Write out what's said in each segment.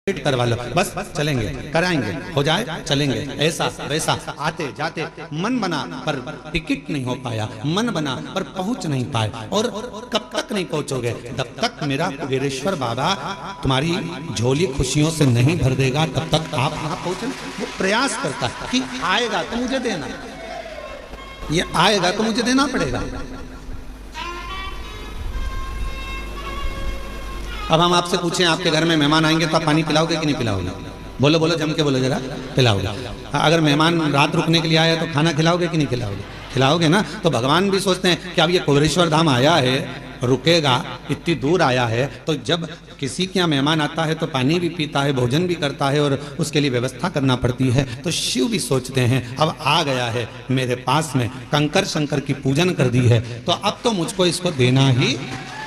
करवा लो, बस चलेंगे, कराएंगे, हो जाए चलेंगे, ऐसा वैसा, आते जाते मन बना पर टिकट नहीं हो पाया, मन बना पर पहुंच नहीं पाए। और कब तक नहीं पहुंचोगे? जब तक मेरा कुबेरेश्वर बाबा तुम्हारी झोली खुशियों से नहीं भर देगा तब तक आप यहाँ पहुंचे। वो प्रयास करता है कि आएगा तो मुझे देना, ये आएगा तो मुझे देना पड़ेगा। अब हम आपसे पूछें, आपके घर में मेहमान आएंगे तो आप पानी पिलाओगे कि नहीं पिलाओगे? बोलो बोलो, जम के बोलो जरा, पिलाओगे। अगर मेहमान रात रुकने के लिए आया तो खाना खिलाओगे कि नहीं खिलाओगे? खिलाओगे ना। तो भगवान भी सोचते हैं कि अब ये कुबेरेश्वर धाम आया है, रुकेगा, इतनी दूर आया है, तो जब किसी के यहाँ मेहमान आता है तो पानी भी पीता है, भोजन भी करता है और उसके लिए व्यवस्था करना पड़ती है। तो शिव भी सोचते हैं अब आ गया है मेरे पास में, कंकर शंकर की पूजन कर दी है, तो अब तो मुझको इसको देना ही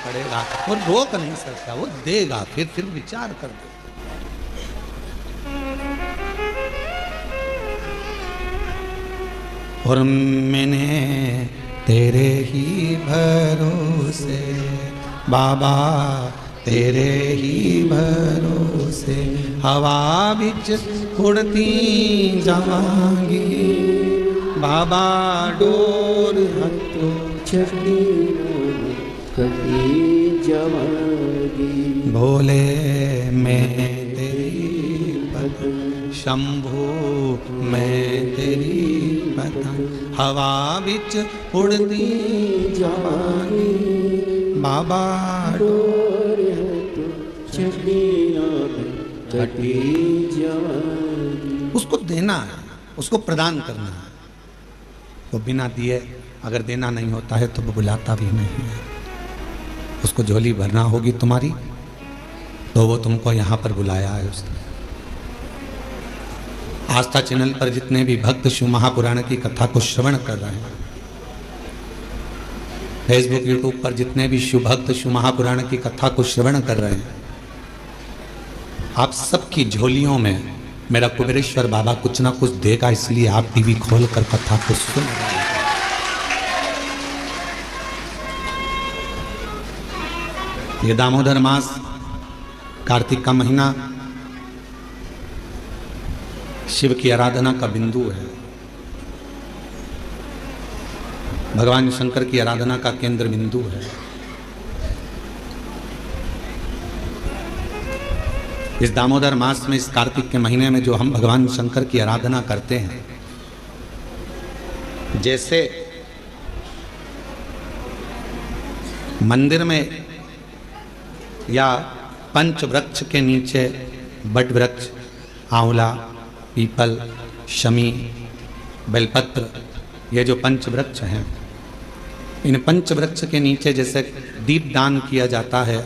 पड़ेगा। वो रोक नहीं सकता, वो देगा। फिर विचार कर दो। और मैंने तेरे ही भरोसे बाबा, तेरे ही भरोसे हवा बिच उड़ती जावांगी बाबा, डोर हथों छड़ी भोले मैं तेरी पतन, शंभू मैं तेरी पतन, हवा बिच उड़ती जावांगी बाबा, डोर कटी जावांगी। उसको देना है, उसको प्रदान करना है। वो बिना दिए अगर देना नहीं होता है तो वो बुलाता भी नहीं है। उसको झोली भरना होगी तुम्हारी तो वो तुमको यहाँ पर बुलाया है उसने। आस्था चैनल पर जितने भी भक्त शिव महापुराण की कथा को श्रवण कर रहे हैं, फेसबुक यूट्यूब पर जितने भी शिव भक्त शिव महापुराण की कथा को श्रवण कर रहे हैं, आप सबकी झोलियों में मेरा कुबेरेश्वर बाबा कुछ ना कुछ देगा, इसलिए आप टीवी खोल कर कथा को सुन रहे हैं। ये दामोदर मास, कार्तिक का महीना शिव की आराधना का बिंदु है, भगवान शंकर की आराधना का केंद्र बिंदु है। इस दामोदर मास में, इस कार्तिक के महीने में जो हम भगवान शंकर की आराधना करते हैं, जैसे मंदिर में या पंच वृक्ष के नीचे बट वृक्ष, आंवला, पीपल, शमी, बेलपत्र, ये जो पंच वृक्ष हैं, इन पंच वृक्ष के नीचे जैसे दीप दान किया जाता है,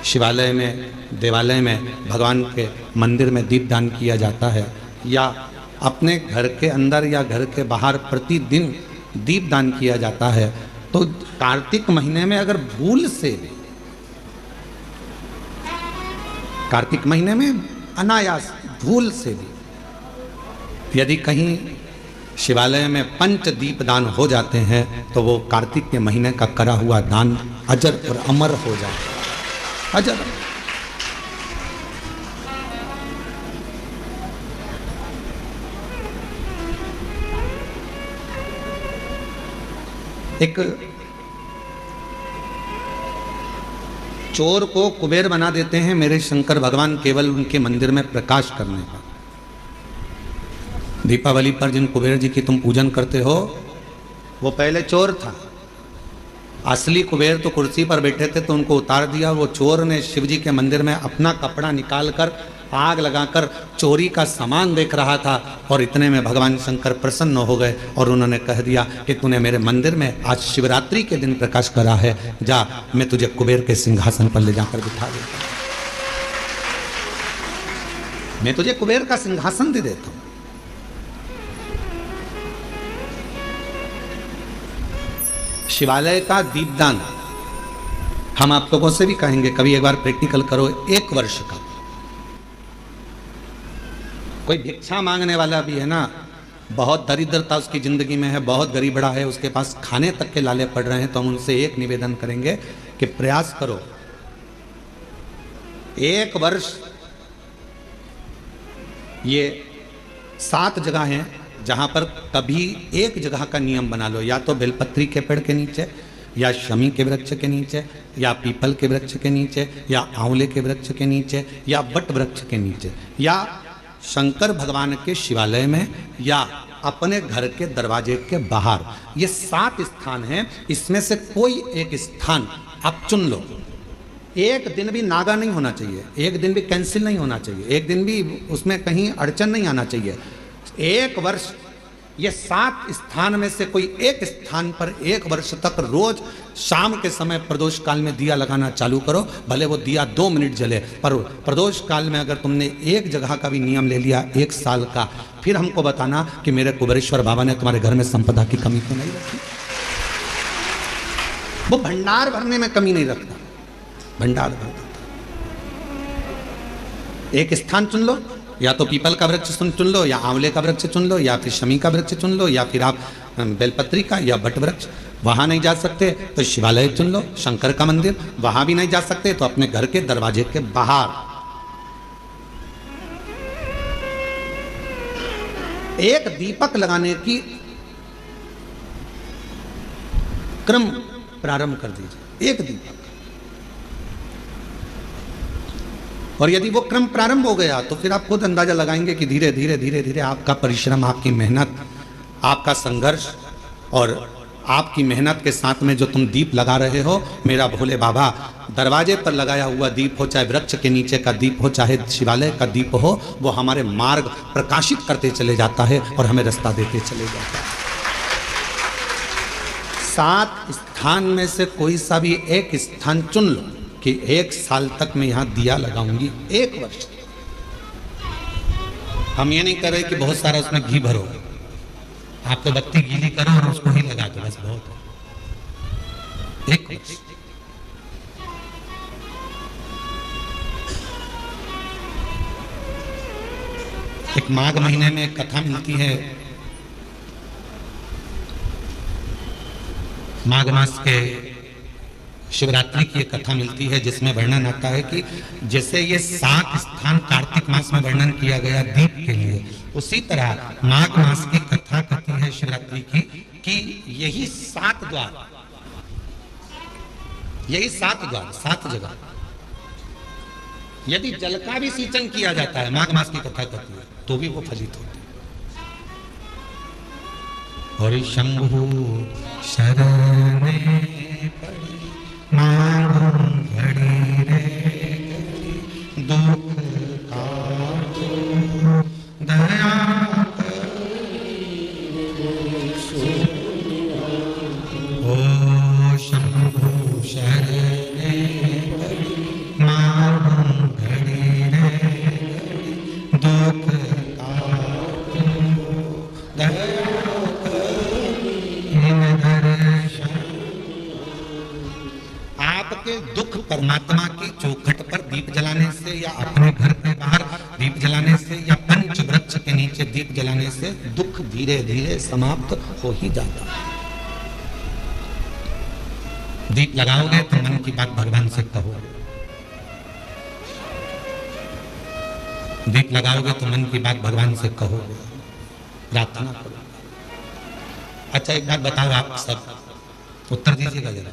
शिवालय में, देवालय में, भगवान के मंदिर में दीप दान किया जाता है, या अपने घर के अंदर या घर के बाहर प्रतिदिन दीप दान किया जाता है, तो कार्तिक महीने में अगर भूल से भी, कार्तिक महीने में अनायास भूल से भी यदि कहीं शिवालय में पंच दीप दान हो जाते हैं तो वो कार्तिक के महीने का करा हुआ दान अजर और अमर हो जाता है। अजर। एक चोर को कुबेर बना देते हैं मेरे शंकर भगवान केवल उनके मंदिर में प्रकाश करने का। दीपावली पर जिन कुबेर जी की तुम पूजन करते हो वो पहले चोर था। असली कुबेर तो कुर्सी पर बैठे थे तो उनको उतार दिया। वो चोर ने शिव जी के मंदिर में अपना कपड़ा निकालकर आग लगाकर चोरी का सामान देख रहा था, और इतने में भगवान शंकर प्रसन्न हो गए और उन्होंने कह दिया कि तूने मेरे मंदिर में आज शिवरात्रि के दिन प्रकाश करा है, जा मैं तुझे कुबेर के सिंहासन पर ले जाकर बिठा देता हूं, मैं तुझे कुबेर का सिंहासन दे देता हूं। शिवालय का दीपदान हम आप लोगों से भी कहेंगे, कभी एक बार प्रैक्टिकल करो। 1 वर्ष का कोई भिक्षा मांगने वाला भी है ना, बहुत दरिद्रता उसकी जिंदगी में है, बहुत गरीब बड़ा है, उसके पास खाने तक के लाले पड़ रहे हैं, तो हम उनसे एक निवेदन करेंगे कि प्रयास करो 1 वर्ष ये 7 जगह हैं जहाँ पर कभी एक जगह का नियम बना लो, या तो बेलपत्री के पेड़ के नीचे, या शमी के वृक्ष के नीचे, या पीपल के वृक्ष के नीचे, या आंवले के वृक्ष के नीचे, या वट वृक्ष के नीचे, या शंकर भगवान के शिवालय में, या अपने घर के दरवाजे के बाहर। ये 7 स्थान हैं, इसमें से कोई एक स्थान आप चुन लो। एक दिन भी नागा नहीं होना चाहिए, एक दिन भी कैंसिल नहीं होना चाहिए, एक दिन भी उसमें कहीं अड़चन नहीं आना चाहिए। एक वर्ष ये 7 स्थान में से कोई एक स्थान पर 1 वर्ष तक रोज शाम के समय प्रदोष काल में दिया लगाना चालू करो। भले वो दिया 2 मिनट जले, पर प्रदोष काल में अगर तुमने एक जगह का भी नियम ले लिया 1 साल का, फिर हमको बताना कि मेरे कुबेरेश्वर बाबा ने तुम्हारे घर में संपदा की कमी तो नहीं रखी। वो भंडार भरने में कमी नहीं रखता, भंडार भरता। एक स्थान चुन लो, या तो पीपल का वृक्ष चुन लो, या आंवले का वृक्ष चुन लो, या फिर शमी का वृक्ष चुन लो, या फिर आप बेलपत्री का या बट वृक्ष। वहां नहीं जा सकते तो शिवालय चुन लो, शंकर का मंदिर। वहां भी नहीं जा सकते तो अपने घर के दरवाजे के बाहर एक दीपक लगाने की क्रम प्रारंभ कर दीजिए, एक दीपक। और यदि वो क्रम प्रारंभ हो गया तो फिर आप खुद अंदाजा लगाएंगे कि धीरे धीरे धीरे धीरे आपका परिश्रम, आपकी मेहनत, आपका संघर्ष और आपकी मेहनत के साथ में जो तुम दीप लगा रहे हो, मेरा भोले बाबा दरवाजे पर लगाया हुआ दीप हो, चाहे वृक्ष के नीचे का दीप हो, चाहे शिवालय का दीप हो, वो हमारे मार्ग प्रकाशित करते चले जाता है और हमें रास्ता देते चले जाता है। 7 स्थान में से कोई सा भी एक स्थान चुन लो कि 1 साल तक मैं यहां दिया लगाऊंगी, 1 वर्ष। हम ये नहीं कर रहे कि बहुत सारा उसमें घी भरो, आप तो बत्ती गीली करो और उसको ही लगा दो, बस बहुत है। 1 वर्ष। एक माघ महीने में एक कथा मिलती है, माघ मास के शिवरात्रि की एक कथा मिलती है जिसमें वर्णन आता है कि जैसे ये 7 स्थान कार्तिक मास में वर्णन किया गया दीप के लिए, उसी तरह माघ मास की कथा कहती है शिवरात्रि की कि यही 7 द्वार, यही 7 द्वार, 7 जगह यदि जल का भी सिंचन किया जाता है, माघ मास की कथा कहती है, तो भी वो फलित होते हैं। और शंभु शरणे पड़ी घड़ी रे दुख का दया ओ शंभु शरणे घड़ी रे दुख का दया दुख परमात्मा की चौखट पर दीप जलाने से, या अपने घर के बाहर दीप जलाने से, या पंच वृक्ष के नीचे दीप जलाने से दुख धीरे धीरे समाप्त हो ही जाता है। दीप लगाओगे तो मन की बात भगवान से कहो, दीप लगाओगे तो मन की बात भगवान से कहो, प्रार्थना करो। अच्छा एक बात बताओ, आप सब उत्तर दीजिएगा जरा।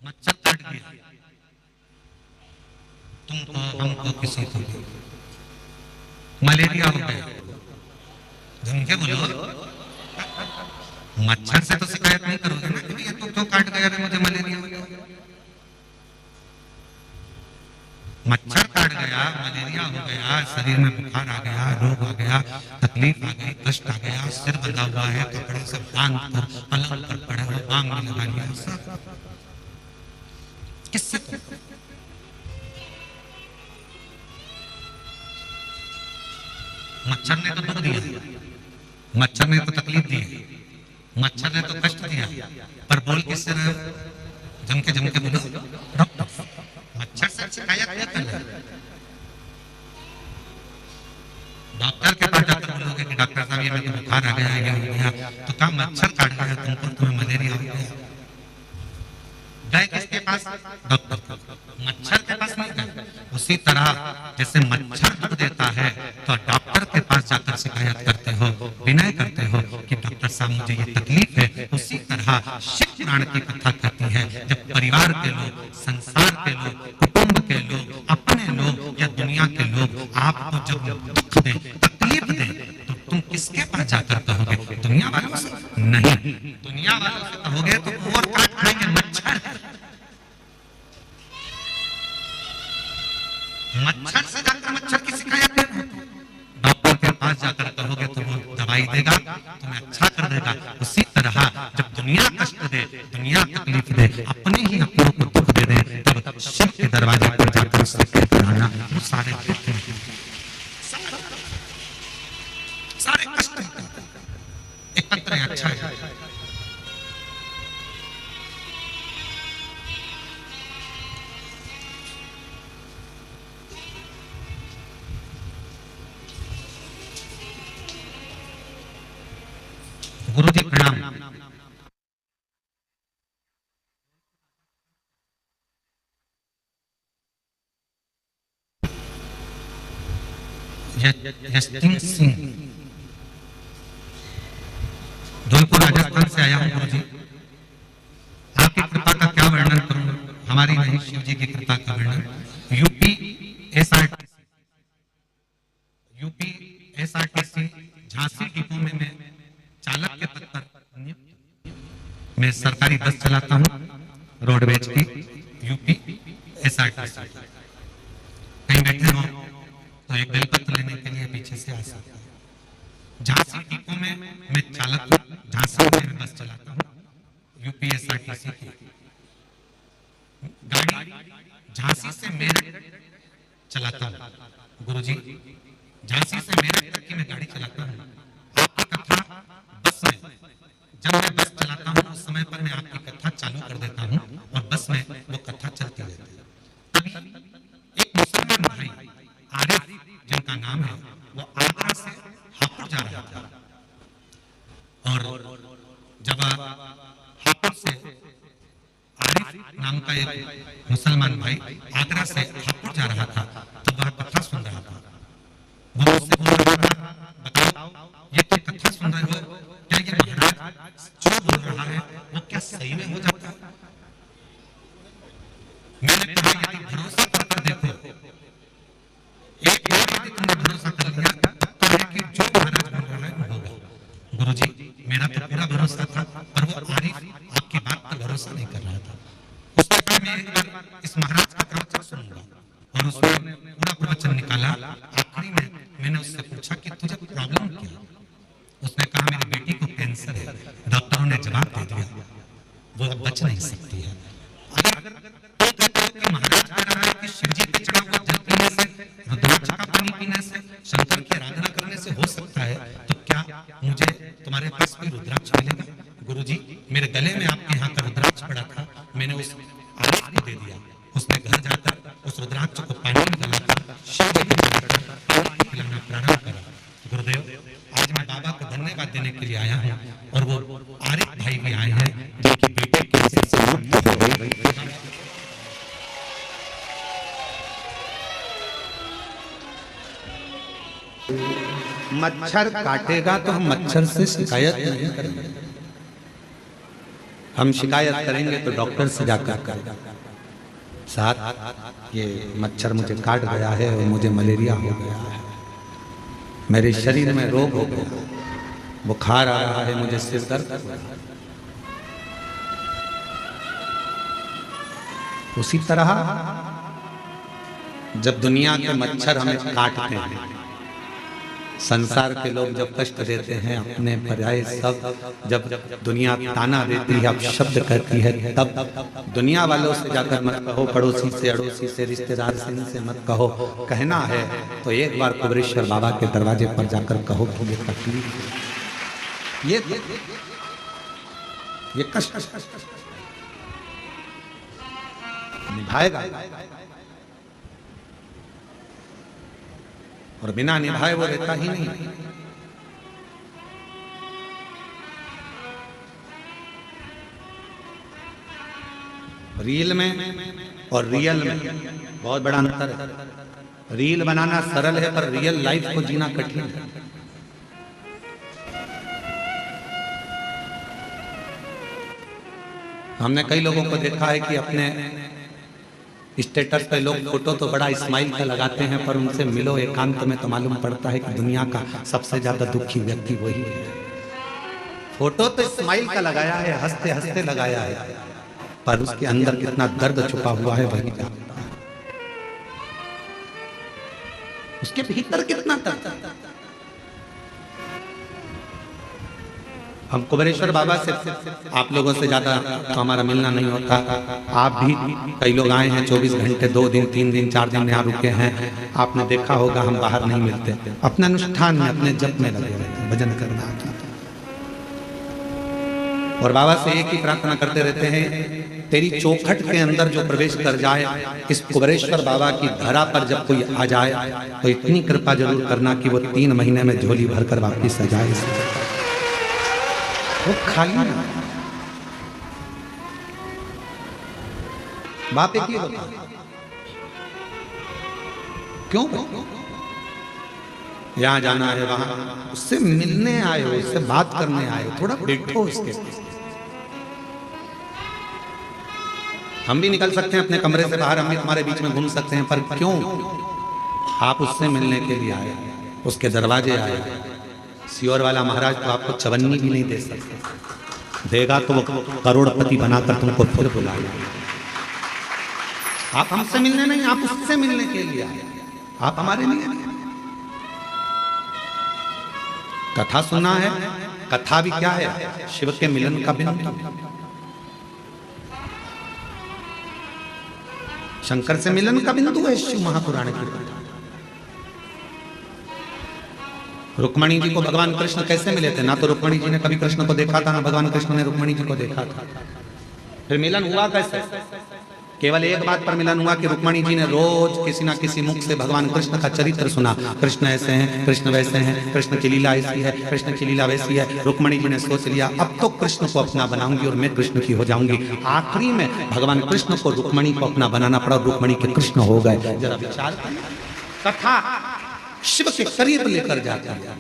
मच्छर कट गया, तुमको हमको किसी को मलेरिया हो गया, झुमके बोलो। मच्छर से तो शिकायत नहीं करोगे ना कि ये तो काट गया रे मुझे मलेरिया हो गया। मच्छर काट गया, मलेरिया हो गया, शरीर में बुखार आ गया, रोग आ गया, तकलीफ आ गई, कष्ट आ गया, सिर बंधा हुआ है, कपड़े से बांध कर पलंग पर पड़ा हुआ, बांग में लगा लिया, किससे मच्छर ने तो दुख दिया, मच्छर ने तो तकलीफ दी, मच्छर ने तो कष्ट दिया, पर बोल किससे रहे? जमके जमके बोलो डॉक्टर। मच्छर से शिकायत क्या कर रहे? डॉक्टर के पास जाकर बोलोगे कि डॉक्टर साहब ये मुझे बुखार आ गया, ये हो गया, तो क्या मच्छर काट गया तुमको, तुम्हें मलेरिया हो गया। गए किसके पास? डॉक्टर। मच्छर के पास नहीं गए, उसी तरह जैसे मच्छर दुख देता है तो डॉक्टर के पास जाकर शिकायत करते हो, विनय करते हो कि डॉक्टर साहब मुझे ये तकलीफ है, उसी तरह शिव पुराण की कथा कहती है जब परिवार के लोग, संसार के लोग, कुटुंब के लोग, अपने लोग या दुनिया के लोग आपको जब दुख दे, तकलीफ दे, तो तुम किसके पास जाकर कहोगे? दुनिया वालों से नहीं। दुनिया वालों से कहोगे तो और काट खाएंगे मच्छर। मच्छर से जाकर मच्छर की शिकायत करो। डॉक्टर के पास जाकर कहोगे तो वो दवाई देगा, तुम्हें अच्छा कर देगा। उसी तरह जब दुनिया कष्ट दे, दुनिया तकलीफ दे, अपने ही अपनों को दुख दे दे, तब शिव के दरवाजे पर जाकर उससे कहकर आना, वो सारे सारे कष्ट एकत्र है। अच्छा है। गुरु जी प्रणाम। यशवंत सिंह, धौलपुर राजस्थान से आया हूं। गुरु जी आपकी कृपा का क्या वर्णन करूं, हमारी नहीं शिव जी की कृपा का वर्णन। यूपी एसआरटीसी झांसी डिपो में मैं चालक के पद पर, मैं सरकारी बस चलाता हूँ रोडवेज की, यूपी एसआरटीसी। कहीं बैठे हो तो एक बेलपत्र लेने के लिए पीछे से आ सकते हैं। झांसी डिपो में मैं चालक, झांसी में बस चलाता हूँ यूपी एसआरटीसी की। गाड़ी झांसी से मेरठ चलाता हूँ गुरुजी, झांसी से मेरठ तक की मैं गाड़ी चलाता हूँ। आपकी कथा बस में, जब मैं बस चलाता हूँ उस समय पर मैं आपकी कथा चालू कर देता हूँ और बस में वो कथा चलती रहती है। तभी एक मुसलमान भाई आरिफ जिनका नाम है, वो आगरा से हापुड़ जा रहा था और जब हापुड़ से आरिफ नाम का एक मुसलमान भाई आगरा से हापुड़ जा रहा था, तब वह कथा सुन रहा था। वो मुझसे बोल रहा था, बताओ ये क्या कथा सुन रहे हो, क्या ये महाराज जो बोल रहा है वो क्या सही में हो जाता है? मैंने कहा यदि भरोसा करके देखो, एक बार यदि तुमने भरोसा कर लिया तो है कि जो महाराज बोल रहा है वो होगा। गुरुजी मेरा तो पूरा भरोसा था, पर वो आरिफ आपकी बात पर भरोसा नहीं कर रहा था। उसने कहा मैं एक बार इस महाराज का प्रवचन सुनूंगा, और उसने पूरा प्रवचन निकाला। आखिरी में मैंने उससे पूछा कि तुझे प्रॉब्लम क्या? उसने कहा मेरी बेटी को कैंसर है। डॉक्टरों ने जवाब दे दिया वो अब बच नहीं सकती है। अगर तो कहते हो कि महाराज कह रहा है कि शिव जी पे चढ़ा हुआ जल पीने से, रुद्राक्ष का पानी पीने से, शंकर की आराधना करने से हो सकता है, तो क्या मुझे तुम्हारे पास कोई रुद्राक्ष मिलेगा? गुरुजी मेरे गले में आपके यहाँ का रुद्राक्ष पड़ा था, मैंने उस आरिफ को दे दिया। उसने घर जाकर उस रुद्राक्ष को पानी में गलाकर शिव जी को पानी पिलाना प्रारंभ करा। गुरुदेव आज मैं बाबा को धन्यवाद देने के लिए आया हूँ, और वो आरिफ भाई भी आए हैं जिनकी बेटी कैंसर से मुक्त हो गई। मच्छर काटेगा तो हम मच्छर से शिकायत नहीं करेंगे, हम शिकायत करेंगे तो डॉक्टर से जाकर करेंगे। साथ ये मच्छर मुझे काट गया है और मुझे मलेरिया हो गया है, मेरे शरीर में रोग हो गया, बुखार आ रहा है, मुझे सिर दर्द हो रहा है। उसी तरह जब दुनिया के मच्छर हमें काटते हैं, संसार के लोग जब कष्ट देते हैं, अपने पर्याय सब जब दुनिया ताना देती है, अब शब्द कहती है, तब दुनिया वालों से जाकर मत कहो, पड़ोसी से, अड़ोसी से, रिश्तेदार से, इनसे मत कहो। कहना है तो एक बार कुबेरेश्वर बाबा के दरवाजे पर जाकर कहो कि ये तकलीफ, ये कष्ट निभाएगा, और बिना निभाए वो रहता ही नहीं। रील में और रियल में बहुत बड़ा अंतर है। रील बनाना सरल है पर रियल लाइफ को जीना कठिन है। हमने कई लोगों को देखा है कि अपने स्टेटस पे लोग फोटो तो बड़ा स्माइल का लगाते हैं, पर उनसे मिलो एकांत में तो मालूम पड़ता है कि दुनिया का सबसे ज्यादा दुखी व्यक्ति वही है। फोटो तो स्माइल का लगाया है, हंसते हंसते लगाया है, पर उसके अंदर कितना दर्द छुपा हुआ है वही जानता है। उसके भीतर कितना दर्द। हम कुबेरेश्वर बाबा से, आप लोगों से ज्यादा तो हमारा मिलना नहीं होता। आप भी कई लोग आए हैं 24 घंटे, 2 दिन 3 दिन 4 दिन यहाँ रुके हैं। आपने देखा होगा हम बाहर नहीं मिलते, अपने अनुष्ठान में अपने जप में लगे रहते हैं, भजन करना आता है। और बाबा से एक ही प्रार्थना करते रहते हैं, तेरी चौखट के अंदर जो प्रवेश कर जाए, इस कुबेरेश्वर बाबा की धरा पर जब कोई आ जाए तो इतनी कृपा जरूर करना कि वो 3 महीने में झोली भरकर वापिस आ जाए। वो खाली ना बात एक ही होता, क्यों यहां जाना है वहां, उससे मिलने आए हो, उससे बात करने आए हो, थोड़ा बैठो उसके। हम भी निकल सकते हैं अपने कमरे से बाहर, हम भी तुम्हारे बीच में घूम सकते हैं, पर क्यों आप उससे मिलने के लिए आए, उसके दरवाजे आए। सियोर वाला महाराज तो आपको चवन्नी भी नहीं दे सकते, देगा तो वो करोड़पति बनाकर तुमको फिर बुलाएगा। आप हमसे मिलने नहीं, आप उससे मिलने के लिए आए, आप हमारे लिए नहीं। कथा सुना है, कथा भी क्या है, शिव के मिलन का बिंदु। शंकर से मिलन का बिंदु है शिव महापुराण की कथा। रुक्मणी जी को भगवान कृष्ण कैसे मिले थे? ना तो रुक्मणी जी ने कभी कृष्ण को देखा था, ना भगवान कृष्ण ने रुक्मणी जी को देखा था। फिर मिलन हुआ कैसे? केवल एक बात पर मिलन हुआ कि रुक्मणी जी ने रोज किसी ना किसी मुख से भगवान कृष्ण का चरित्र सुना। कृष्ण ऐसे हैं, कृष्ण वैसे हैं, कृष्ण की लीला ऐसी है, कृष्ण की लीला वैसी है। रुक्मणी जी ने सोच लिया अब तो कृष्ण को अपना बनाऊंगी और मैं कृष्ण की हो जाऊंगी। आखिरी में भगवान कृष्ण को रुक्मणी को अपना बनाना पड़ा, रुक्मणी के कृष्ण हो गए। जरा विचार करिए, कथा शिव के करीब लेकर जाता है।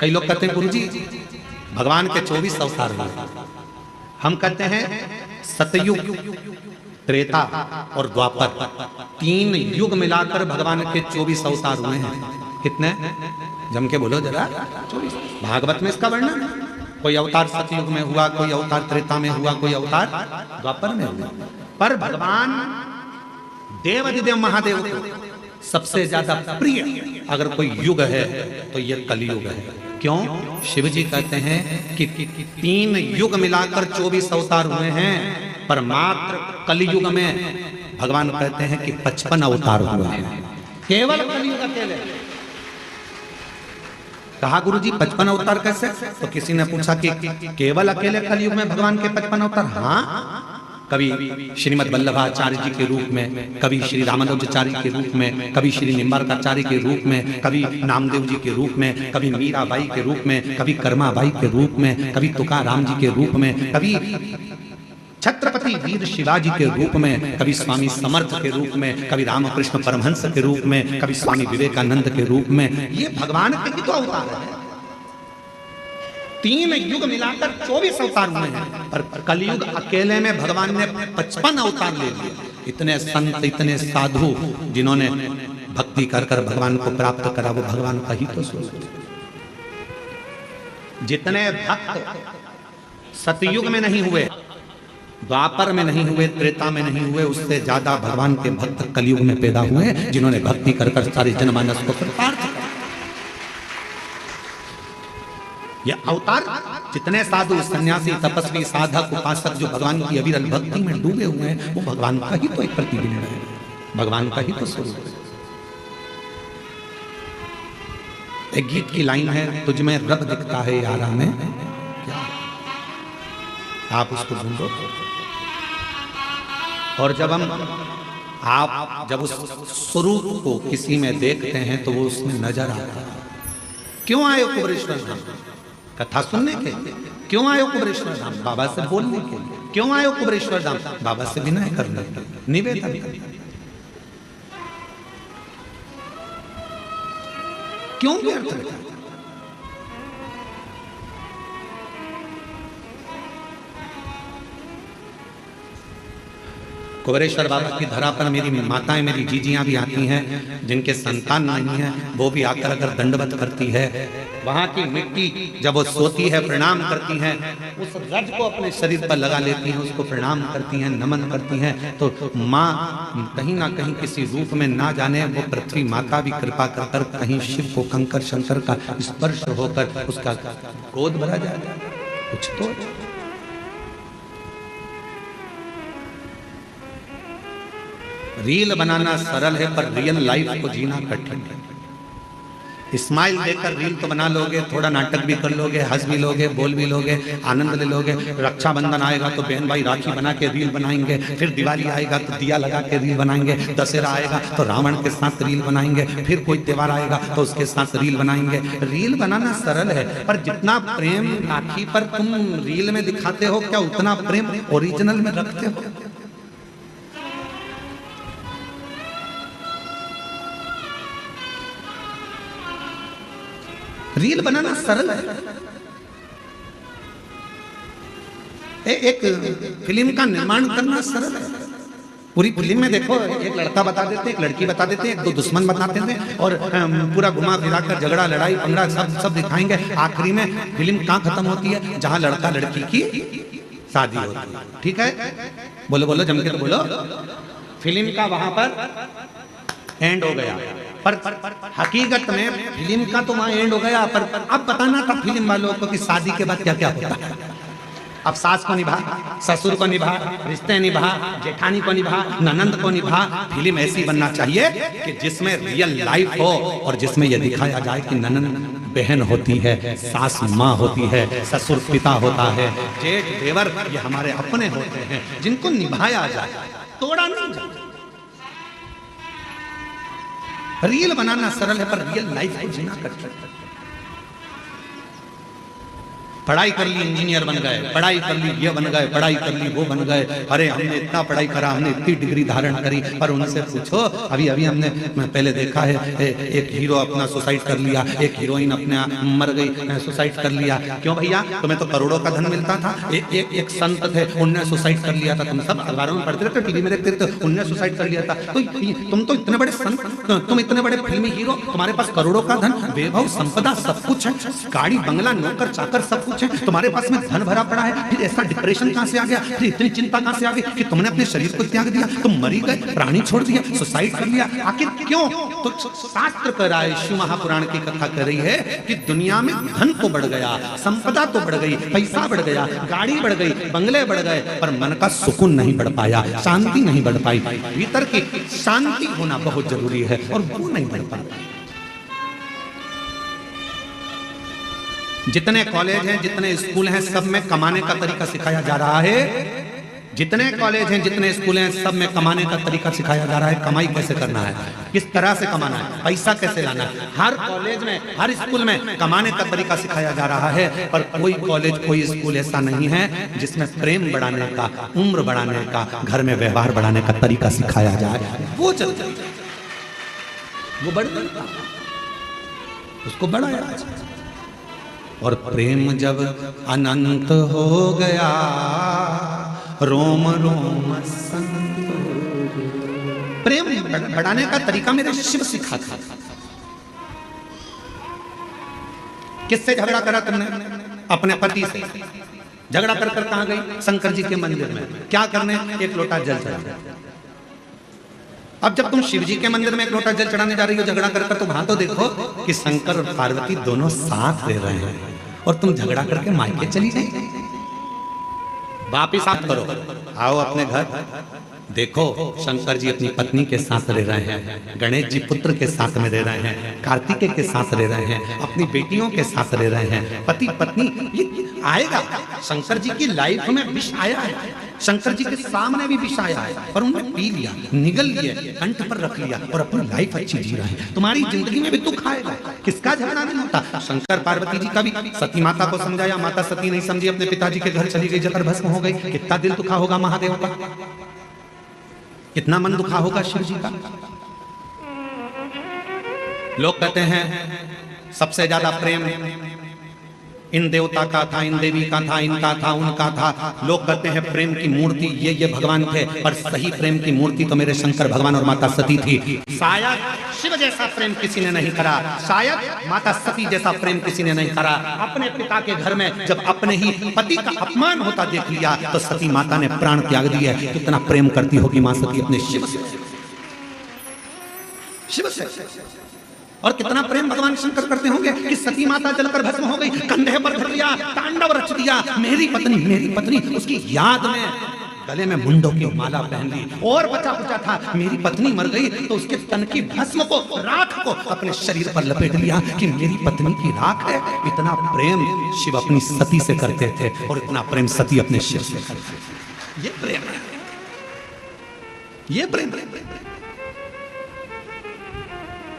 कई लोग कहते हैं गुरुजी भगवान के 24 अवतार हुए, हम कहते हैं सतयुग, त्रेता और द्वापर, 3 युग मिलाकर भगवान के 24 अवतार हुए हैं। कितने? जम के बोलो जरा। 24। भागवत में इसका वर्णन, कोई अवतार सतयुग में हुआ, कोई अवतार त्रेता में हुआ, कोई अवतार द्वापर में हुआ। पर भगवान देवाधिदेव महादेव को सबसे ज्यादा प्रिय अगर कोई युग है तो ये कलयुग है। क्यों? शिव जी कहते हैं कि 3 युग मिलाकर 24 अवतार हुए हैं, पर मात्र कलयुग में भगवान कहते हैं कि 55 अवतार हुए हैं। केवल कलयुग अकेले। कहा गुरुजी 55 अवतार कैसे? तो किसी ने पूछा कि केवल अकेले कलयुग में भगवान के 55 अवतार? हाँ, कभी श्रीमद वल्लभाचार्य जी के रूप में, कभी श्री रामानुजाचार्य के रूप में, कभी श्री निम्बारकाचार्य के रूप में, कभी नामदेव जी के रूप में, कभी मीराबाई के रूप में, कभी कर्माबाई के रूप में, कभी तुकाराम जी के रूप में, कभी छत्रपति वीर शिवाजी के रूप में, कभी स्वामी समर्थ के रूप में, कभी रामकृष्ण परमहंस के रूप में, कभी स्वामी विवेकानंद के रूप में। ये भगवान के ही तो अवतार है। 3 युग मिलाकर 24 अवतार हुए हैं, पर कलयुग अकेले में भगवान ने 55 अवतार ले लिए। इतने संत, इतने साधु जिन्होंने भक्ति कर कर भगवान को प्राप्त करा, वो भगवान का ही तो स्वरूप। जितने भक्त सतयुग में नहीं हुए, द्वापर में नहीं हुए, त्रेता में नहीं हुए, उससे ज्यादा भगवान के भक्त कलयुग में पैदा हुए, जिन्होंने भक्ति कर कर सारे जनमानस को कृतार्थ किया। ये अवतार जितने साधु, सन्यासी, तपस्वी, साधक, उपासक जो भगवान की अविरल भक्ति में डूबे हुए हैं, वो भगवान का ही तो एक प्रतिबिंब है, भगवान का ही तो स्वरूप है। एक गीत की लाइन है, तुझ में रब दिखता है यारा में क्या, आप उसको ढूंढो। और जब आप जब उस स्वरूप को किसी में देखते हैं तो वो उसमें नजर आता है। क्यों आए कुबेरेश्वर धाम? कथा सुनने के? क्यों आए कुबेरेश्वर धाम? बाबा से बोलने के लिए। क्यों आए हो कुबेरेश्वर धाम? बाबा से विनय करने, निवेदन करने। क्यों व्यर्थ रखा? कुबेरेश्वर बाबा की धरा पर मेरी माताएं, मेरी जीजियां भी आती हैं, जिनके संतान नहीं है, वो भी आकर अगर दंडवत करती है। वहां की मिट्टी जब वो सोती है, प्रणाम करती हैं, उस रज को अपने शरीर पर लगा लेती हैं, उसको प्रणाम करती हैं, नमन करती हैं। तो माँ कहीं ना कहीं किसी रूप में ना जाने वो पृथ्वी माता भी कृपा कर कर कहीं शिव को कंकर शंकर का स्पर्श होकर उसका गोद भरा जाए। कुछ तो रील बनाना सरल है पर रियल लाइफ को जीना कठिन है। स्माइल देकर रील तो बना लोगे, थोड़ा नाटक भी कर लोगे, हंस भी लोगे, बोल भी लोगे, आनंद ले लोगे। रक्षाबंधन आएगा तो बहन भाई राखी बना के रील बनाएंगे, फिर दिवाली आएगा तो दिया लगा के रील बनाएंगे, दशहरा आएगा तो रावण के साथ रील बनाएंगे, फिर कोई त्योहार आएगा तो उसके साथ रील बनाएंगे। रील बनाना सरल है पर जितना प्रेम राखी पर तुम रील में दिखाते हो, क्या उतना प्रेम ओरिजिनल में रखते हो? रील बनाना सरल है। एक फिल्म का निर्माण करना सरल है। पूरी फिल्म में देखो, एक लड़का बता देते हैं, एक लड़की बता देते हैं, एक दो दुश्मन बताते हैं और पूरा घुमा फिरा कर झगड़ा लड़ाई पंगड़ा सब दिखाएंगे। आखिरी में फिल्म कहाँ खत्म होती है? जहां लड़का लड़की की शादी होती है। ठीक है, बोलो बोलो जम के तो बोलो। फिल्म का वहां पर एंड हो गया, पर हकीकत में फिल्म का तो वहां एंड हो गया, पर अब बताना था फिल्म वालों को कि शादी के बाद क्या क्या होता है। अब सास को निभा, ससुर को निभा, रिश्ते निभा, जेठानी को निभा, ननंद को निभा। फिल्म ऐसी बनना चाहिए कि जिसमें रियल लाइफ हो और जिसमें यह दिखाया जाए कि ननंद बहन होती है, सास माँ होती है, ससुर पिता होता है, जेठ देवर ये हमारे अपने होते हैं, जिनको निभाया जाए, तोड़ा नहीं जाए। रील बनाना सरल है पर रियल लाइफ को जीना कठिन है। पढ़ाई कर ली इंजीनियर बन गए, पढ़ाई कर ली ये बन गए, पढ़ाई कर ली वो बन गए। अरे हमने इतना पढ़ाई करा, हमने इतनी डिग्री धारण करी, पर उनसे पूछो अभी अभी हमने पहले देखा है एक हीरो अपना सुसाइड कर लिया, एक हीरोइन अपने मर गई, सुसाइड कर लिया। क्यों भैया? तुम्हें तो करोड़ों का धन मिलता था। एक संत थे, उनने सुसाइड कर लिया था। तुम सब अखबारों में पढ़ते रहते, टीवी में देखते रहते, उनने सुसाइड कर लिया था। तो तुम तो इतने बड़े संत, तुम इतने बड़े फिल्मी हीरो, तुम्हारे पास करोड़ों का धन, वैभव संपदा सब कुछ है, गाड़ी बंगला नौकर चाकर सब कुछ है, तुम्हारे पास में धन भरा पड़ा है, फिर ऐसा डिप्रेशन कहां से आ गया? फिर इतनी चिंता कहां से आ गई कि तुमने अपने शरीर को त्याग दिया, तुम मरी गए, प्राणी छोड़ दिया, सुसाइड कर लिया? आखिर क्यों? तो शास्त्र कह रहा है, शिव महापुराण की कथा कर रही है कि दुनिया में धन तो बढ़ गया, संपदा तो बढ़ गई, पैसा बढ़ गया, गाड़ी बढ़ गई, बंगले बढ़ गए, पर मन का सुकून नहीं बढ़ पाया, शांति नहीं बढ़ पाई। भीतर की शांति होना बहुत जरूरी है और वो नहीं बढ़ पाता। जितने कॉलेज हैं, जितने स्कूल हैं, सब में कमाने का तरीका सिखाया जा रहा है। जितने कॉलेज हैं, जितने स्कूल हैं, सब में कमाने का तरीका सिखाया जा रहा है। कमाई कैसे करना है, किस तरह से कमाना है, पैसा कैसे लाना है। हर कॉलेज में, हर स्कूल में कमाने का तरीका सिखाया जा रहा है, पर कोई कॉलेज, कोई स्कूल ऐसा नहीं है जिसमें प्रेम बढ़ाने का, उम्र बढ़ाने का, घर में व्यवहार बढ़ाने का तरीका सिखाया जाए। वो चलता, वो बढ़ उसको बढ़ाया जाए। और प्रेम जब अनंत हो गया, रोम रोम संत। प्रेम बढ़ाने का तरीका मेरे शिव सिखाता था। किससे झगड़ा करा तुमने? अपने पति से। झगड़ा कर कर कहां गई? शंकर जी के मंदिर में। क्या करने? एक लोटा जल चढ़ाने। अब जब तुम शिव जी के मंदिर में एक लोटा जल चढ़ाने जा रही हो झगड़ा कर कर, तो वहां तो देखो कि शंकर और पार्वती दोनों साथ रह रहे हैं और तुम झगड़ा करके मायके चली जाए। वापिस आप करो, आओ अपने घर, देखो शंकर जी अपनी पत्नी के साथ रह रहे हैं, गणेश जी पुत्र के साथ में रह रहे हैं, कार्तिकेय के साथ रह रहे हैं, अपनी बेटियों के साथ रह रहे हैं, पति पत्नी। ये आएगा, शंकर जी की लाइफ में विष आया है, शंकर जी के सामने भी विष आया है और उन्होंने पी लिया, निगल लिया, कंठ पर रख लिया और अपनी लाइफ अच्छी जी रहे हैं। तुम्हारी जिंदगी में भी दुख आएगा, किसका झगड़ा नहीं होता। शंकर पार्वती जी का भी सती माता को समझाया, माता सती नहीं समझी, अपने पिताजी के घर चली गई, जकर भस्म हो गई। कितना दिल दुखा होगा महादेव का, कितना मन दुखा होगा शिव जी का। लोग कहते हैं सबसे ज्यादा प्रेम इन देवता का था, इन देवी का था, इनका था, उनका था। लोग कहते हैं प्रेम की मूर्ति ये भगवान थे, पर सही प्रेम की मूर्ति तो मेरे शंकर भगवान और माता सती थी। शायद शिव जैसा प्रेम किसी ने नहीं करा, शायद माता सती जैसा प्रेम किसी ने नहीं करा। अपने पिता के घर में जब अपने ही पति का अपमान होता देख लिया तो सती माता ने प्राण त्याग दिया। कितना प्रेम करती होगी मां सती अपने शिव से, शिव से। और कितना प्रेम भगवान शंकर करते होंगे कि सती माता जलकर भस्म हो गई, कंधे पर धर लिया, तांडव रच दिया, मेरी पत्नी, उसकी याद में गले में मुंडों की माला पहन ली। और बचा कुचा था, मेरी पत्नी मर गई तो उसके तन की भस्म को, राख को अपने शरीर पर लपेट लिया कि मेरी पत्नी की राख है। इतना प्रेम शिव अपनी सती से करते थे और इतना प्रेम सती अपने शिव से करते थे। ये प्रेम है, ये प्रेम।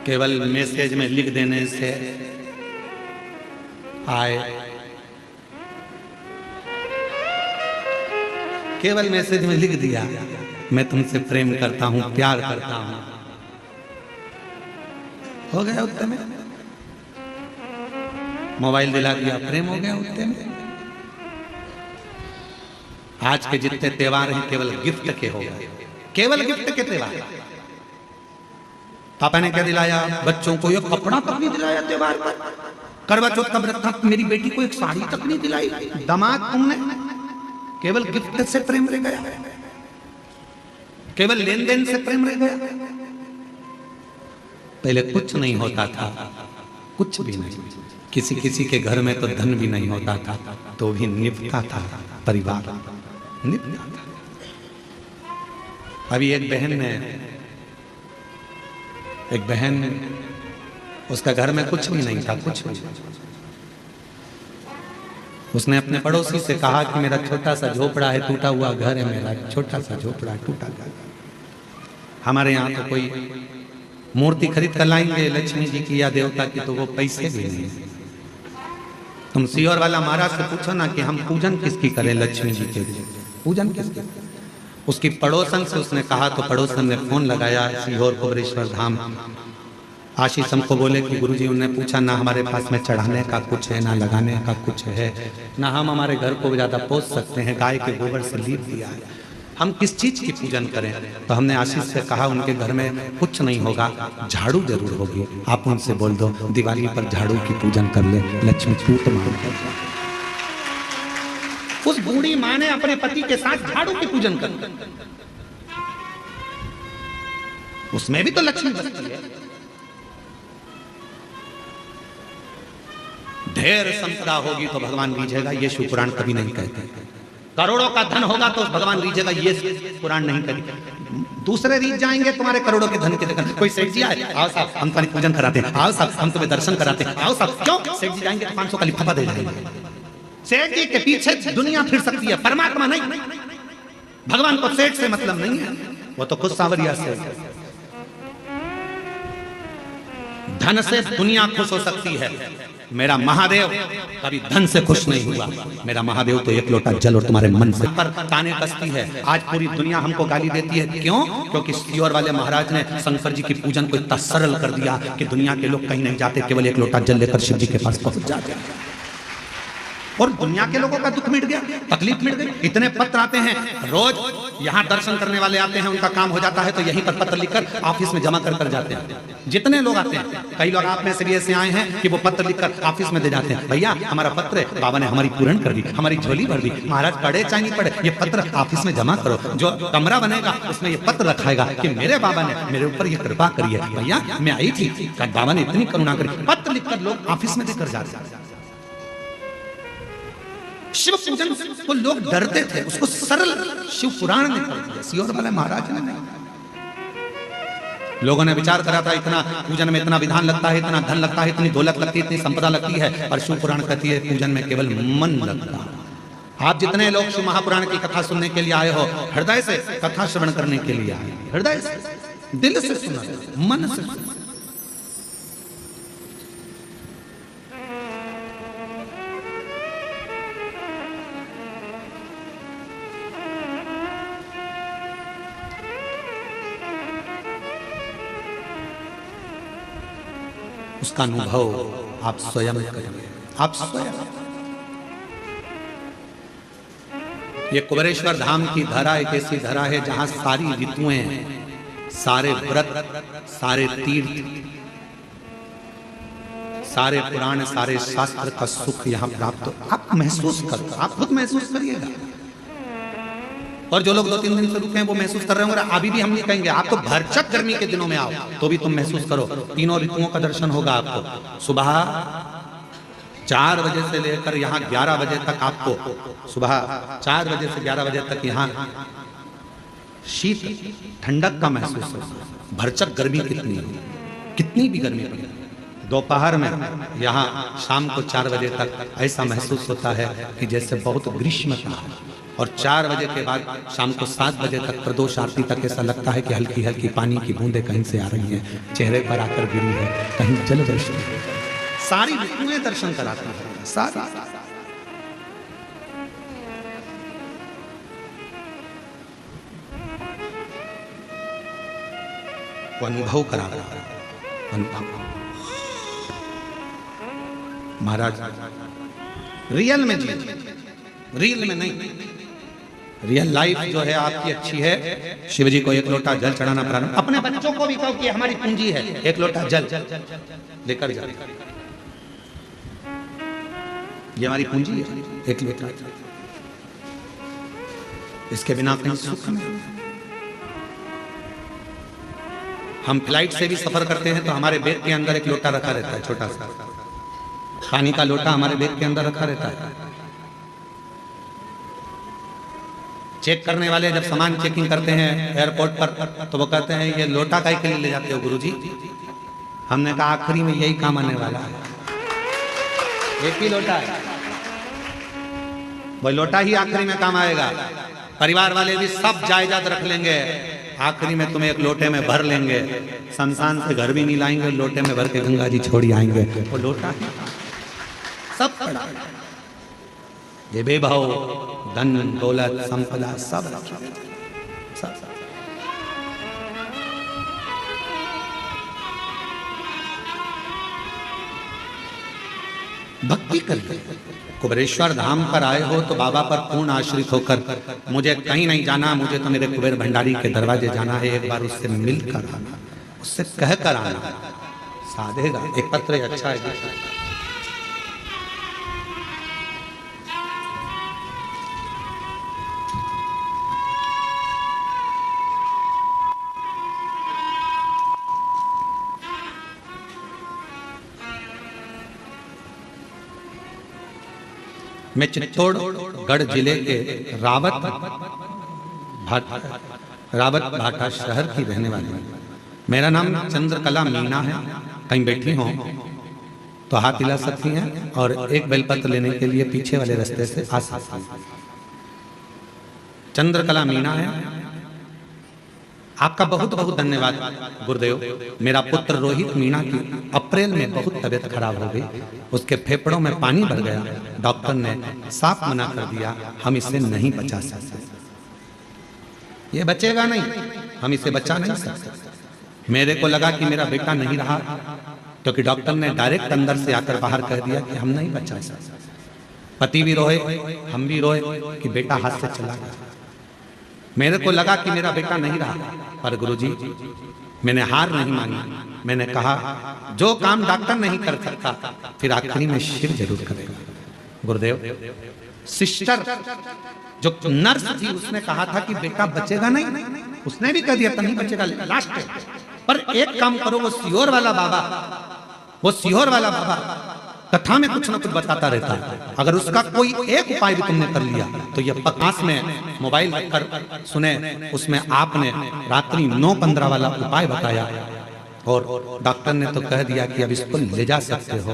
केवल मैसेज में लिख देने से आए, केवल मैसेज में लिख दिया मैं तुमसे प्रेम करता हूं, प्यार करता हूं, हो गया उत्तर में। मोबाइल दिला दिया, प्रेम हो गया उत्तर में। आज के जितने त्योहार हैं केवल गिफ्ट के हो गए, केवल गिफ्ट के त्योहार। पापा ने क्या दिलाया बच्चों को, ये कपड़ा तक नहीं दिलाया त्योहार पर। करवा चौथ कब रखा, मेरी बेटी को एक साड़ी तक नहीं दिलाई। दामाद तुमने, केवल गिफ्ट से प्रेम रह गया, केवल लेन देन से प्रेम रह गया। पहले कुछ नहीं होता था, कुछ भी नहीं। किसी किसी के घर में तो धन भी नहीं होता था तो भी निभता था परिवार, निभता था। अभी एक बहन उसका घर में कुछ भी नहीं था, कुछ भी। उसने अपने पड़ोसी से कहा कि मेरा छोटा सा झोपड़ा है, टूटा हुआ घर है, मेरा छोटा सा झोपड़ा टूटा घर। हमारे यहाँ तो कोई मूर्ति खरीद कर लाएंगे लक्ष्मी जी की या देवता की तो वो पैसे भी नहीं। तुम सीहोर वाला महाराज से पूछो ना कि हम पूजन किसकी करें, लक्ष्मी जी के पूजन किसकी। उसकी पड़ोसन से उसने कहा तो पड़ोसन ने फोन लगाया सीहोर कुबरेश्वर धाम। आशीष हमको बोले कि गुरुजी, उन्होंने पूछा ना हमारे पास में चढ़ाने का कुछ है, ना लगाने का कुछ है, ना हम हमारे घर को ज्यादा पोस सकते हैं, गाय के गोबर से लीप दिया है, हम किस चीज की पूजन करें। तो हमने आशीष से कहा उनके घर में कुछ नहीं होगा, झाड़ू जरूर होगी, आप उनसे बोल दो दिवाली पर झाड़ू की पूजन कर ले, लक्ष्मी टूट मांग। उस बूढ़ी माँ ने अपने पति के साथ झाड़ू की पूजन कर, उसमें भी तो लक्ष्मी बसती है। ढेर संपदा होगी तो भगवान रीझेगा, ये शिव पुराण कभी नहीं कहते। करोड़ों का धन होगा तो भगवान रीझेगा, ये पुराण नहीं कहते। दूसरे रीझ जाएंगे तुम्हारे करोड़ों के धन के चक्कर। कोई सेठ जी आए, आओ साहब हम तुम्हारी पूजन कराते हैं, आओ साहब हम तुम्हें दर्शन कराते हैं, आओ साहब। क्यों? सेठ जी जाएंगे तो 500 का लिफाफा दे जाएंगे। सेठ जी के पीछे दुनिया फिर सकती है, परमात्मा नहीं। भगवान को सेठ से मतलब नहीं है, वो तो खुद सांवरिया से। धन से दुनिया खुश हो सकती है, मेरा महादेव कभी धन से खुश नहीं हुआ। मेरा महादेव तो एक लोटा जल और तुम्हारे मन से पर ताने कसती है। आज पूरी दुनिया हमको गाली देती है, क्यों? क्योंकि सीहोर वाले महाराज ने शंकर जी की पूजन को इतना सरल कर दिया कि दुनिया के लोग कहीं नहीं जाते, केवल एक लोटा जल लेकर शिव जी के पास पहुंच जाते हैं और दुनिया के लोगों का दुख मिट गया, तकलीफ मिट गई। इतने पत्र आते हैं रोज, यहाँ दर्शन करने वाले आते हैं, उनका काम हो जाता है तो यहीं पर पत्र लिखकर ऑफिस में जमा कर जाते हैं। जितने लोग आते हैं, कई लोग आप में से भी ऐसे आए हैं कि वो पत्र लिखकर ऑफिस में दे जाते हैं, भैया हमारा पत्र है, बाबा ने हमारी पूर्ण कर दी, हमारी झोली भर दी, महाराज पढ़े चाहे नहीं पढ़े, ये पत्र ऑफिस में जमा करो। जो कमरा बनेगा उसमें ये पत्र रखाएगा कि मेरे बाबा ने मेरे ऊपर ये कृपा करी है, भैया मैं आई थी, बाबा ने इतनी करुणा करी। पत्र लिखकर लोग ऑफिस में देकर जाते हैं। शिव पूजन को लोग डरते थे, उसको सरल शिव पुराण ने कर दिया, सीहोर वाले महाराज ने नहीं। लोगों ने विचार करा था इतना पूजन में इतना विधान लगता है, इतना धन लगता है, इतनी दौलत लगती है, इतनी संपदा लगती है, और शिव पुराण कहती है पूजन में केवल मन लगता। आप जितने लोग शिव महापुराण की कथा सुनने के लिए आए हो, हृदय से कथा श्रवण करने के लिए आए, हृदय से, दिल से सुना, मन से सुना। उसका अनुभव आप स्वयं करेंगे, आप स्वयं। ये कुबेरेश्वर धाम की धरा एक ऐसी धरा है जहां सारी ऋतुएं, सारे व्रत, सारे तीर्थ, सारे पुराण, सारे शास्त्र का सुख यहां प्राप्त हो। आप महसूस करो, आप खुद महसूस करिएगा। और जो लोग 2-3 दिन से रुके हैं वो महसूस कर रहे होंगे। अभी भी हम नहीं कहेंगे, आप तो भरचक गर्मी के दिनों में आओ तो भी तुम महसूस करो, तीनों ऋतुओं का दर्शन होगा आपको। सुबह 4 बजे से लेकर यहाँ 11 बजे तक आपको, सुबह 4 बजे से 11 बजे तक यहाँ शीत ठंडक का महसूस होगा। भरचक गर्मी कितनी है, कितनी भी गर्मी पड़े, दोपहर में यहाँ शाम को 4 बजे तक ऐसा महसूस होता है कि जैसे बहुत ग्रीष्म का है। और 4 बजे के बाद शाम को 7 बजे तक प्रदोष आरती तक ऐसा लगता है कि हल्की हल्की पानी की बूंदें कहीं से आ रही हैं, चेहरे पर आकर गिरी है, कहीं जल दर्शन, सारी ऋतुएं दर्शन कराती है, सारी। वो अनुभव करा रहा है, अनुभव। महाराज रियल में जी, रियल में नहीं, रियल लाइफ जो है आपकी अच्छी है। शिवजी को 1 लोटा जल चढ़ाना प्रारंभ, अपने बच्चों को भी कहो कि हमारी पूंजी है, 1 लोटा जल लेकर जाओ, ये हमारी पूंजी है, 1 लोटा। इसके बिना कहीं सुख नहीं। हम फ्लाइट से भी सफर करते हैं तो हमारे बैग के अंदर 1 लोटा रखा रहता है, छोटा सा पानी का लोटा हमारे बैग के अंदर रखा रहता है। चेक करने वाले जब सामान चेकिंग करते हैं एयरपोर्ट पर तो वो कहते हैं ये लोटा काहे के लिए ले जाते हो गुरुजी? हमने कहा आखिरी में यही काम आने वाला है, 1 ही लोटा है, वो लोटा ही आखिरी में काम आएगा। परिवार वाले भी सब जायदाद रख लेंगे, आखिरी में तुम्हें 1 लोटे में भर लेंगे, शमशान से घर भी नहीं लाएंगे, लोटे में भर के गंगा जी छोड़ी आएंगे। वो लोटा ही सब पड़ा, ये बेभाव धन दौलत संपदा सब सब। भक्ति करिए। कुबेरेश्वर धाम पर आए हो तो बाबा पर पूर्ण आश्रित होकर, मुझे कहीं नहीं जाना, मुझे तो मेरे कुबेर भंडारी के दरवाजे जाना है, एक बार उससे मिलकर आना, उससे कहकर आना, साधेगा। एक पत्र अच्छा है, मैं चित्तौड़गढ़ जिले के रावत भाटा शहर की रहने वाली हूँ। मेरा नाम चंद्रकला मीना है। कहीं बैठी हो तो हाथ हिला सकती हैं और 1 बेलपत्र लेने के लिए पीछे वाले रास्ते से आ सकती हैं। चंद्रकला मीना है। आपका बहुत बहुत धन्यवाद गुरुदेव। मेरा पुत्र रोहित मीना की अप्रैल में बहुत तबीयत खराब हो गई, उसके फेफड़ों में पानी भर गया, डॉक्टर ने साफ मना कर दिया, हम इसे नहीं बचा सकते, ये बचेगा नहीं, हम इसे बचा नहीं सकते। मेरे को लगा कि मेरा बेटा नहीं रहा, क्योंकि डॉक्टर ने डायरेक्ट अंदर से आकर बाहर कह दिया कि हम नहीं बचा सकते। पति भी रोए, हम भी रोए कि बेटा हाथ से चला गया। मेरे को लगा कि मेरा बेटा नहीं रहा, पर गुरुजी मैंने हार नहीं मानी। मैंने कहा जो काम डॉक्टर नहीं कर सकता फिर आखिरी में शिव जरूर करेगा। गुरुदेव, सिस्टर जो नर्स थी उसने कहा था कि बेटा बचेगा नहीं, उसने भी कह दिया था नहीं बचेगा लास्ट है, पर एक काम करो, वो सिहोर वाला बाबा कथा में कुछ ना कुछ बताता रहता है, अगर उसका कोई एक उपाय भी तुमने कर लिया तो ये पास में मोबाइल रखकर सुने, उसमें आपने रात्रि 9:15 वाला उपाय बताया और डॉक्टर ने तो कह दिया कि अब इसको ले जा सकते हो।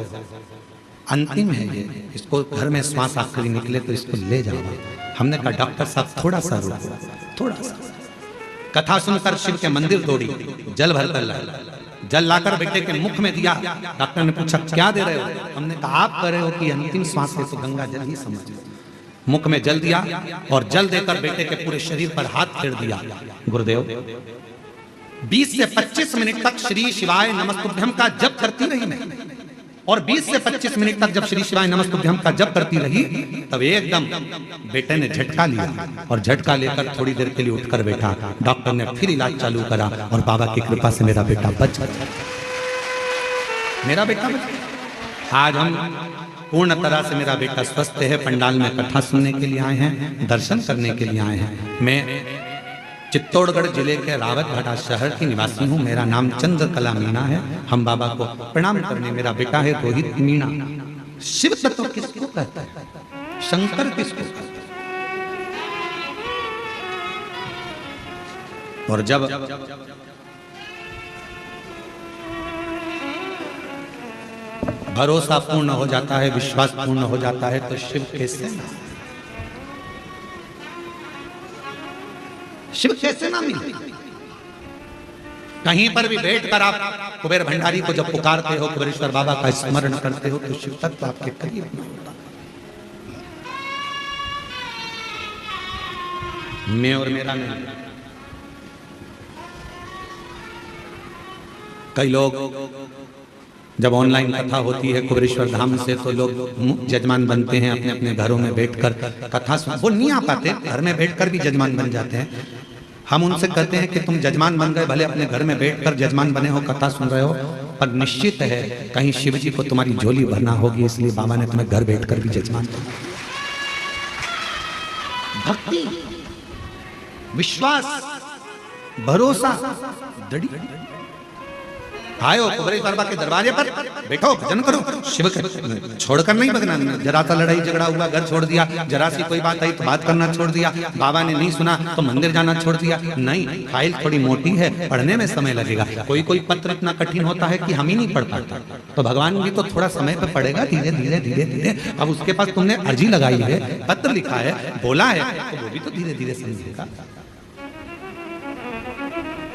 अंतिम है ये, इसको घर में श्वास आखिरी निकले तो इसको ले जाओ। हमने कहा डॉक्टर साहब थोड़ा सा रुको, थोड़ा सा। कथा सुनकर शिव के मंदिर दौड़ी, जल भरकर लाई, जल लाकर बेटे के मुख में दिया। डॉक्टर ने पूछा क्या दे रहे हो? हमने कहा आप कह रहे हो कि अंतिम श्वास है तो गंगा जल ही समझ। मुख में जल दिया और जल देकर बेटे के पूरे शरीर पर हाथ फेर दिया। गुरुदेव 20 से 25 मिनट तक श्री शिवाय नमस्तुभ्यम का जप करती रही मैं, और 20 से 25 मिनट तक जब श्री शिवाय नमस्तुभ्यम का जप करती रही तब एकदम बेटे ने झटका लिया, और झटका लेकर थोड़ी देर के लिए उठकर बैठा। डॉक्टर ने फिर इलाज चालू करा और बाबा की कृपा से मेरा बेटा बच गया। मेरा बेटा बच गया। आज हम पूर्ण तरह से मेरा बेटा स्वस्थ है। पंडाल में कथा सुनने के लिए आए हैं, दर्शन करने के लिए आए हैं। मैं चित्तौड़गढ़ जिले के रावतभाटा शहर की निवासी हूँ। मेरा नाम चंद्रकला मीणा है। हम बाबा को प्रणाम करने, मेरा बेटा है रोहित मीणा। शिव तत्व किसको कहता है? शंकर किसको कहता है? और जब भरोसा पूर्ण हो जाता है, विश्वास पूर्ण हो जाता है, तो शिव कैसे ना मिले? कहीं पर भी बैठकर आप कुबेर भंडारी को जब पुकारते हो, कुबेरेश्वर बाबा का स्मरण करते हो, तो शिव तत्व आपके करीब होता। मैं और मेरा नहीं। कई लोग जब ऑनलाइन कथा होती है कुबेरेश्वर धाम से, तो लोग जजमान बनते हैं अपने अपने घरों में बैठकर कथा सुन। वो नहीं आ पाते, घर में बैठकर भी जजमान बन जाते हैं। हम उनसे कहते हैं कि तुम जजमान बन गए, भले अपने घर में बैठकर जजमान बने हो, कथा सुन रहे हो, पर निश्चित है कहीं शिव जी को तुम्हारी झोली भरना होगी, इसलिए बाबा ने तुम्हें घर बैठकर भी जजमान बना। भक्ति, विश्वास, भरोसा, दृढ़। आयो कुबेरेश्वर बाबा के दरवाजे पर, बैठो भजन करो, शिव छोड़कर नहीं भगना। जरा सा लड़ाई झगड़ा हुआ, घर छोड़ दिया। जरा सी कोई बात आई तो बात करना छोड़ दिया। बाबा ने नहीं सुना तो मंदिर जाना छोड़ दिया। नहीं, फाइल थोड़ी मोटी है, पढ़ने में समय लगेगा। कोई कोई पत्र इतना कठिन होता है कि हम ही नहीं पढ़ पाता, तो भगवान भी तो थोड़ा समय पर पढ़ेगा, धीरे धीरे धीरे धीरे। अब उसके पास तुमने अर्जी लगाई है, पत्र लिखा है, बोला है, तो वो भी तो धीरे धीरे समझेगा।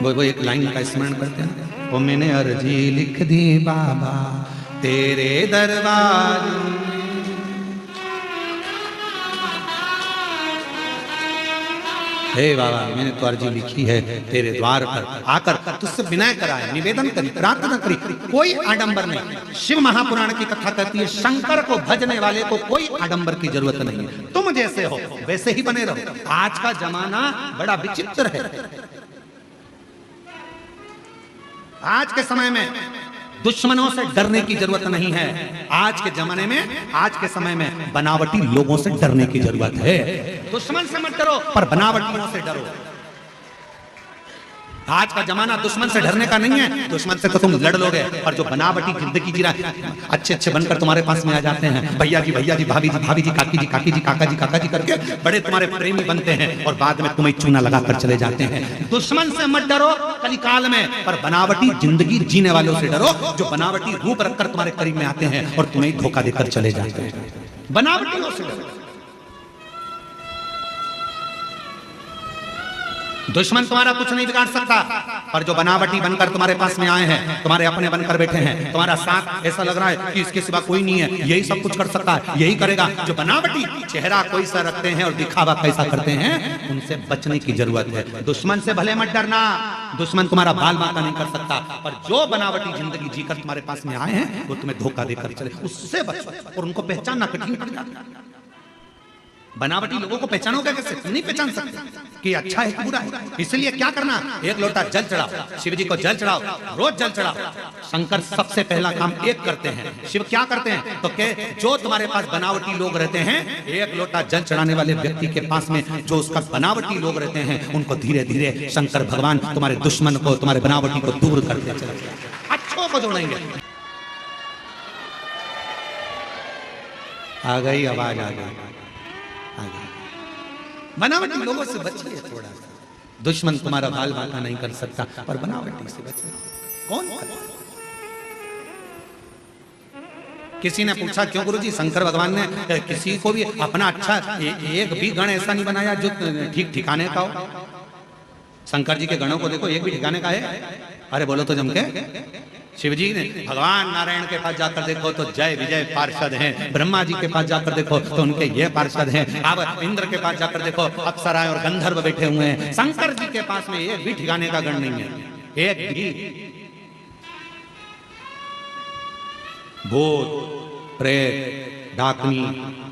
वो एक लाइन का स्मरण करते हैं, वो मैंने अर्जी लिख दी बाबा तेरे दरबार। हे बाबा मैंने तो अर्जी लिखी है तेरे द्वार पर आकर, तुझसे विनय कराया, निवेदन करी, प्रार्थना करी, कोई आडंबर नहीं। शिव महापुराण की कथा कहती है शंकर को भजने वाले को कोई आडंबर की जरूरत नहीं है। तुम जैसे हो वैसे ही बने रहो। आज का जमाना बड़ा विचित्र है। आज के समय में दुश्मनों से डरने की जरूरत नहीं है। आज के जमाने में, आज के समय में बनावटी लोगों से डरने की जरूरत है। दुश्मन से मत डरो, पर बनावटियों से डरो। आज का जमाना दुश्मन से डरने का नहीं है। दुश्मन से तो तुम लड़ लोगे, और जो बनावटी जिंदगी जी रहा, अच्छे अच्छे बनकर तुम्हारे पास में आ जाते हैं, भैया जी, भाभी जी, काकी जी, काका जी करके बड़े तुम्हारे प्रेमी बनते हैं, और बाद में तुम्हें चूना लगाकर चले जाते हैं। दुश्मन से मत डरो कलिकाल में, पर बनावटी जिंदगी जीने वालों से डरो, जो बनावटी रूप रखकर तुम्हारे करीब में आते हैं और तुम्हें धोखा देकर चले जाते हैं। बनावटियों से डरो। दुश्मन तुम्हारा कुछ नहीं बिगाड़ सकता, पर जो बनावटी बनकर तुम्हारे पास में आए हैं, तुम्हारे अपने बनकर बैठे हैं, तुम्हारा साथ ऐसा लग रहा है कि इसके सिवा कोई नहीं है, यही सब कुछ कर सकता है, यही करेगा, जो बनावटी चेहरा कोई सा रखते हैं और दिखावा कैसा करते हैं, उनसे बचने की जरूरत है। दुश्मन से भले मत डरना, दुश्मन तुम्हारा बाल बांका नहीं कर सकता, पर जो बनावटी जिंदगी जीकर तुम्हारे पास में आए हैं वो तुम्हें धोखा देकर चले, उससे बचो। और उनको पहचानना कठिन पड़ जाता है। बनावटी लोगों को पहचानोगे कैसे? तुम नहीं पहचान सकते कि अच्छा है कि बुरा है। इसलिए क्या करना, एक लोटा जल चढ़ाओ, शिव जी को जल चढ़ाओ, रोज जल चढ़ाओ। शंकर सबसे पहला काम एक करते हैं, शिव क्या करते हैं तो के जो तुम्हारे पास बनावटी लोग रहते हैं, एक लोटा जल चढ़ाने वाले व्यक्ति के पास में जो उसका बनावटी लोग रहते हैं, उनको धीरे धीरे शंकर भगवान तुम्हारे दुश्मन को, तुम्हारे बनावटी को दूर करते चले जाएंगे, अच्छों को जोड़ेंगे। आ गई आवाज, आ गई। बनावटी लोगों से बचिए थोड़ा सा। दुश्मन तुम्हारा बाल बांका नहीं कर सकता, पर बनावटी से बचिए। कौन किसी ने पूछा क्यों गुरुजी, शंकर भगवान ने किसी को भी अपना अच्छा एक भी गण ऐसा नहीं बनाया जो ठीक ठिकाने का हो। शंकर जी के गणों को देखो, एक भी ठिकाने का है? अरे बोलो तो जम के। शिव जी ने भगवान नारायण के पास जाकर देखो तो जय विजय पार्षद हैं, ब्रह्मा जी के पास जाकर देखो तो उनके ये पार्षद हैं, अब इंद्र के पास जाकर देखो अप्सराएं और गंधर्व बैठे हुए हैं। शंकर जी के पास में एक भी ठिकाने का गण नहीं है, एक भी। भूत प्रेत डाकनी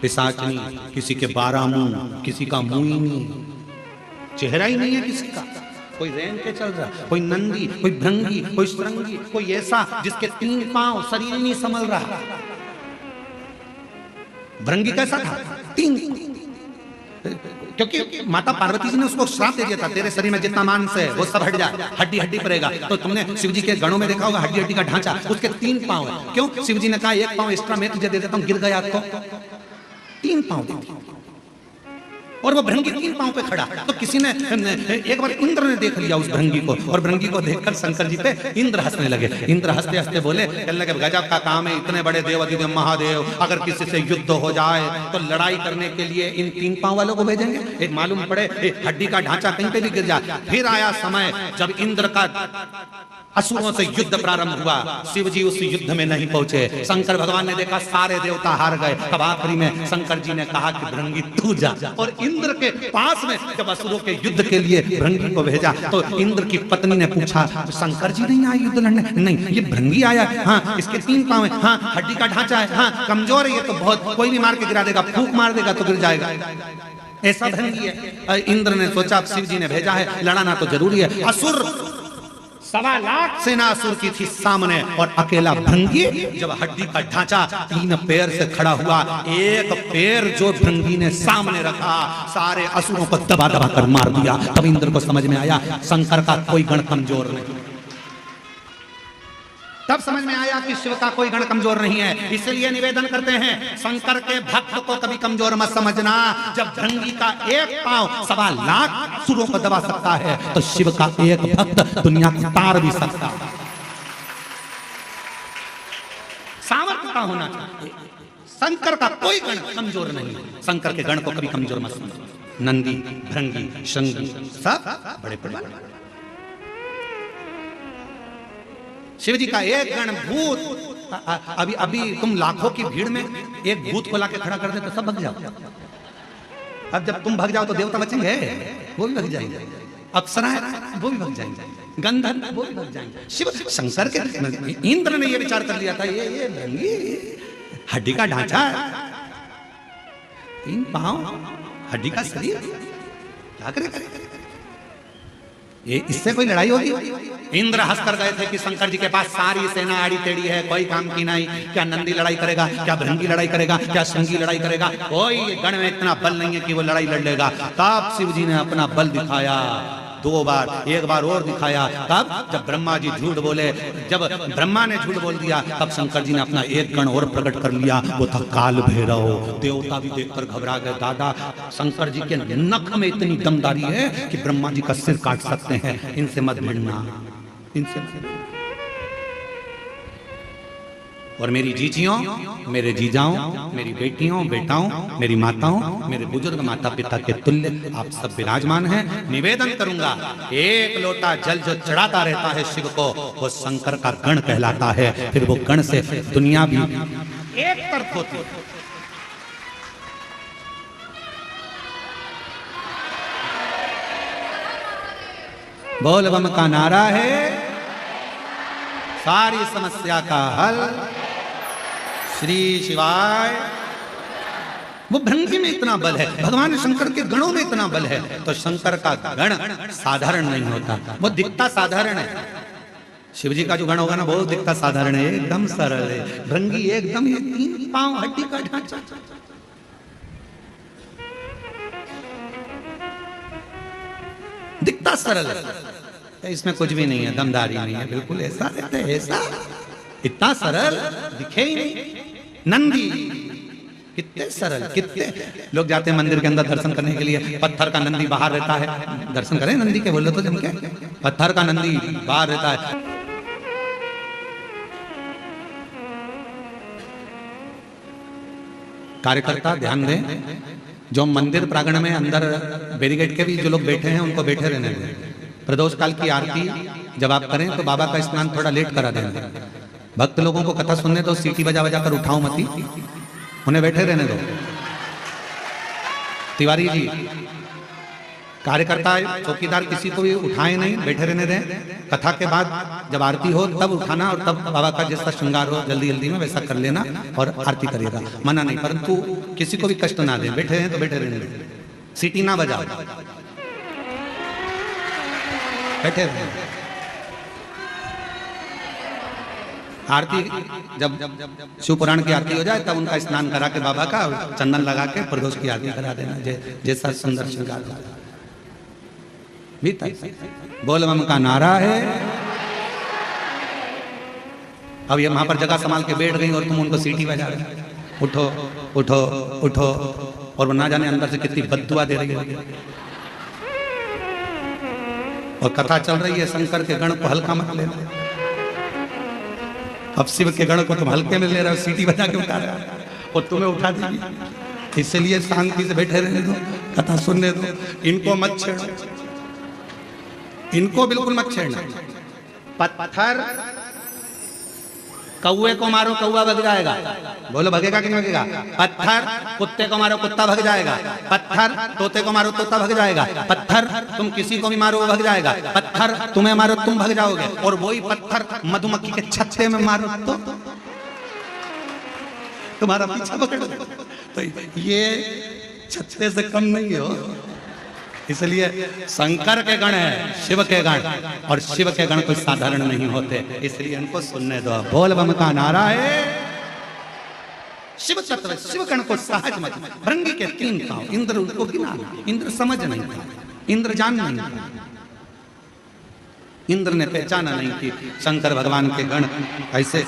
पिशाचनी, किसी के 12 मुंह, किसी का मुंह ही नहीं, चेहरा ही नहीं है किसी का। कोई रेंग के चल रहा, कोई नंदी, कोई भृंगी, कोई श्रृंगी, कोई ऐसा जिसके 3 पांव, शरीर नहीं संभल रहा। भृंगी कैसा था? 3, क्योंकि माता पार्वती जी ने उसको श्राप दे दिया था, तेरे शरीर में जितना मांस है वो सब हट जाए, हड्डी हड्डी पड़ेगा। तो तुमने शिव जी के गणों में देखा होगा हड्डी हड्डी का ढांचा, उसके 3 पांव है। क्यों? शिव जी ने कहा 1 पांव एक्स्ट्रा मैं तुझे दे देता हूं, गिर गया तो 3 पांव दे दिया। और वो भृंगी 3 पांव पे खड़ा। तो किसी ने एक बार इंद्र ने देख लिया उस भृंगी को, और भृंगी को देखकर शंकर जी पे इंद्र हंसने लगे। इंद्र हंसते हंसते बोले, लगे गजब का काम है, इतने बड़े देव अधिदेव महादेव अगर किसी से युद्ध हो जाए तो लड़ाई करने के लिए इन 3 पांव वालों को भेजेंगे? एक मालूम पड़े हड्डी का ढांचा कहीं पे भी गिर जाए। फिर आया समय जब इंद्र का असुरों से युद्ध प्रारंभ हुआ, शिव जी उस युद्ध में नहीं पहुंचे। शंकर भगवान ने देखा सारे देवता हार गए। अब आखिरी में शंकर जी ने कहा कि भृंगी तू जा, और इंद्र के पास में जब असुरों के युद्ध के लिए भृंगी को भेजा तो इंद्र की पत्नी ने पूछा, शंकर जी नहीं आए युद्ध लड़ने? नहीं, ये भृंगी आया है। हाँ, इसके 3 पांव है, हाँ हड्डी का ढांचा है, हाँ कमजोर है, ये तो बहुत कोई भी मार के गिरा देगा, फूंक मार देगा तो गिर जाएगा, ऐसा भृंगी है। इंद्र ने सोचा शिव जी ने भेजा है, लड़ाना तो जरूरी है। असुर 1.25 लाख सेना असुर की थी सामने, और अकेला भृंगी जब हड्डी का ढांचा 3 पैर से खड़ा हुआ, एक पैर जो भृंगी ने सामने रखा सारे असुरों को दबा दबा कर मार दिया। तब इंद्र को समझ में आया शंकर का कोई गण कमजोर नहीं। तब समझ में आया कि शिव का कोई गण कमजोर नहीं है। इसलिए निवेदन करते हैं शंकर के भक्त को कभी कमजोर मत समझना। जब भृंगी का 1 पांव 1.25 लाख असुरों को दबा सकता है तो शिव का एक भक्त दुनिया को तार भी सकता है। सामर्थ्य का होना चाहिए। शंकर का कोई गण कमजोर नहीं है। शंकर के गण को कभी कमजोर मत समझना। नंदी भृंगी शृंगी सब बड़े बड़े। शिव जी का एक गण भूत, अभी अभी तुम लाखों की भीड़ में एक भूत को लाके खड़ा कर दे तो सब भग जाओ। अब जब तुम भग जाओ तो देवता बचेंगे? वो भी भग जाएंगे। अप्सराएं वो भी भग जाएंगे, गंधर्व वो भी भग जाएंगे। शिव शंकर के इंद्र ने ये विचार कर लिया था, ये भृंगी हड्डी का ढांचा, 3 पांव हड्डी का शरीर, क्या करे? ये इससे कोई लड़ाई होगी? इंद्र हंस कर गए थे कि शंकर जी के पास सारी सेना आड़ी टेढ़ी है, कोई काम की नहीं। क्या नंदी लड़ाई करेगा? क्या भृंगी लड़ाई करेगा? क्या शृंगी लड़ाई करेगा? कोई गण में इतना बल नहीं है कि वो लड़ाई लड़ लेगा। तब शिव जी ने अपना बल दिखाया 2 बार, एक बार और दिखाया। तब जब ब्रह्मा जी झूठ बोले, जब ब्रह्मा ने झूठ बोल दिया, तब शंकर जी ने अपना एक गण और प्रकट कर लिया। वो था काल भैरव। देवता भी देखकर घबरा गए। दादा शंकर जी के नख में इतनी दमदारी है कि ब्रह्मा जी का सिर काट सकते हैं। इनसे मत भिड़ना, इनसे मत। और मेरी जीजियों, मेरे जीजाओं, मेरी बेटियों बेटाओं, मेरी माताओं, मेरे बुजुर्ग माता पिता के तुल्य आप सब विराजमान हैं। निवेदन करूंगा, एक लोटा जल जो चढ़ाता रहता है शिव को, वो शंकर का गण कहलाता है। फिर वो गण से दुनिया भी एक तरफ होती है। बोल बम का नारा है, सारी समस्या का हल श्री शिवाय। वो भृंगी में इतना बल है, भगवान शंकर के गणों में इतना बल है। तो शंकर का गण साधारण नहीं होता, वो दिखता साधारण है। शिव जी का जो गण होगा ना, वो दिखता साधारण है, एकदम सरल है। भृंगी एकदम 3 पांव हड्डी का ढांचा, दिखता सरल है, इसमें कुछ भी नहीं है, दमदारी नहीं है, बिल्कुल ऐसा रहता है, ऐसा इतना सरल दिखे ही नहीं। नंदी कितने सरल, कितने लोग जाते हैं मंदिर के अंदर दर्शन करने के लिए, पत्थर का नंदी बाहर रहता है। दर्शन करें नंदी के, बोलो तो जम के, पत्थर का नंदी बाहर रहता है। कार्यकर्ता ध्यान दें, जो मंदिर प्रांगण में अंदर बैरिकेड के भी जो लोग बैठे हैं उनको बैठे रहने दें। प्रदोष काल की आरती जब आप करें तो बाबा का स्नान थोड़ा लेट करा देंगे। भक्त लोगों को कथा सुनने तो सीटी बजा बजा कर उठाओ मती, उन्हें बैठे रहने दो। तिवारी जी, कार्यकर्ता चौकीदार किसी को भी उठाए नहीं, बैठे रहने दें। कथा के बाद जब आरती हो तब उठाना और तब बाबा का जैसा श्रृंगार हो जल्दी जल्दी में वैसा कर लेना और आरती करिएगा, मना नहीं, परंतु किसी को भी कष्ट ना दें। बैठे हैं तो बैठे रहने दें, सीटी ना बजाओ, बैठे रहें। आरती जब शिव पुराण की आरती हो जाए तब उनका स्नान करा के बाबा का चंदन लगा के प्रदोष की आरती करा देना, जैसा सुंदर श्रृंगार हो। बोल बम का नारा है। अब ये वहां पर जगह संभाल के बैठ गई और तुम उनको सीटी बजा रहे, उठो उठो उठो, और वो ना जाने अंदर से कितनी बद्दुआ दे रही होगी। और कथा चल रही है, शंकर के गण को हल्का मत लेना। अब शिव के गण को तुम हल्के में ले रहे हो, सीटी बजा के उठा रहे हो और तुम्हें उठा देगी। इसलिए शांति से बैठे रहने दो, कथा सुनने दो, इनको मत छेड़ो, इनको बिल्कुल मत छेड़ना। पत्थर कौए को मारो कौआ भग जाएगा, बोलो भगेगा कि नहीं भगेगा? पत्थर कुत्ते को मारो कुत्ता भग जाएगा, पत्थर तोते को मारो तोता भग जाएगा, पत्थर तुम किसी को भी मारो वो भग जाएगा, पत्थर तुम्हें मारो तुम भग जाओगे, और वही पत्थर मधुमक्खी के छत्ते में मारो तो तुम्हारा पीछा पकड़। तो ये छत्ते से कम नहीं हो। इसलिए शंकर के गण है, शिव के गण, और शिव के गण कोई साधारण नहीं होते, इसलिए इनको सुनने दो। बोल बम का नारा है। शिव तत्व शिव गण को सहज मत। भृंगी के 3 पांव, इंद्र उनको गिना, इंद्र समझ नहीं था, इंद्र जान नहीं था, इंद्र ने पहचाना नहीं कि शंकर भगवान के गण ऐसे